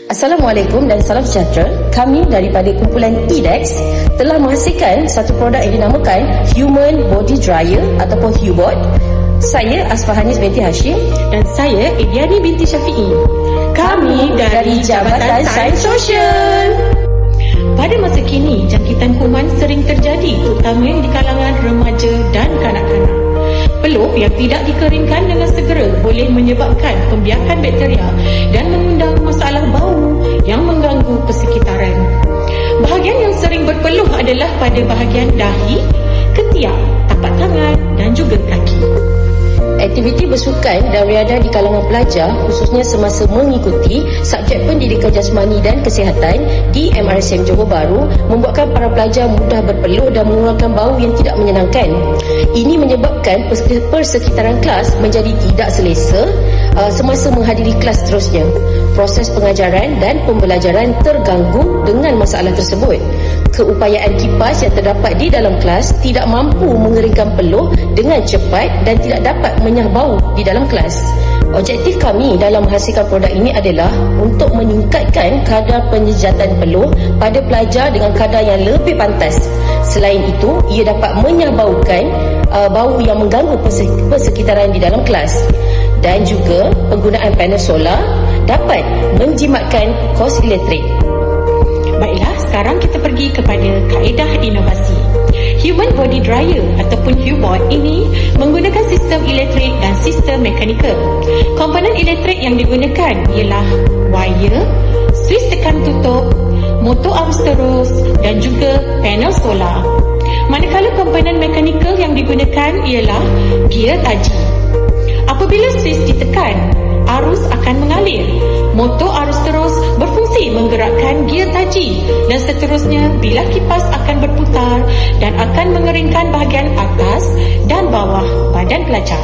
Assalamualaikum dan salam sejahtera. Kami daripada kumpulan EDEX telah menghasilkan satu produk yang dinamakan Human Body Dryer ataupun HUBOT. Saya Asfahanis binti Hashim dan saya Ediani binti Syafi'i. Kami dari Jabatan Sains Sosial. Pada masa kini, jangkitan kuman sering terjadi terutamanya di kalangan remaja dan kanak-kanak. Peluh yang tidak dikeringkan dengan segera boleh menyebabkan pembiakan bakteria dan mengundang masalah bau yang mengganggu persekitaran. Bahagian yang sering berpeluh adalah pada bahagian dahi, ketiak, tapak tangan dan juga kaki. Aktiviti bersukan dan riadah di kalangan pelajar khususnya semasa mengikuti subjek pendidikan jasmani dan kesihatan di MRSM Johor Bahru membuatkan para pelajar mudah berpeluh dan mengeluarkan bau yang tidak menyenangkan. Ini menyebabkan persekitaran kelas menjadi tidak selesa semasa menghadiri kelas seterusnya. Proses pengajaran dan pembelajaran terganggu dengan masalah tersebut. Keupayaan kipas yang terdapat di dalam kelas tidak mampu mengeringkan peluh dengan cepat dan tidak dapat menyah bau di dalam kelas. Objektif kami dalam menghasilkan produk ini adalah untuk meningkatkan kadar penyejatan peluh pada pelajar dengan kadar yang lebih pantas. Selain itu, ia dapat menyahbaukan bau yang mengganggu persekitaran di dalam kelas. Dan juga penggunaan panel solar dapat menjimatkan kos elektrik. Baiklah, sekarang kita pergi kepada kaedah inovasi. Human Body Dryer ataupun HUBOT ini menggunakan sistem elektrik dan sistem mekanikal. Komponen elektrik yang digunakan ialah wire, switch tekan tutup, motor arus terus dan juga panel solar. Manakala komponen mekanikal yang digunakan ialah gear taji. Apabila switch ditekan, arus akan mengalir. Motor arus terus berfungsi menggerakkan gear taji dan seterusnya bilah kipas akan berputar dan akan mengeringkan bahagian atas dan bawah badan pelajar.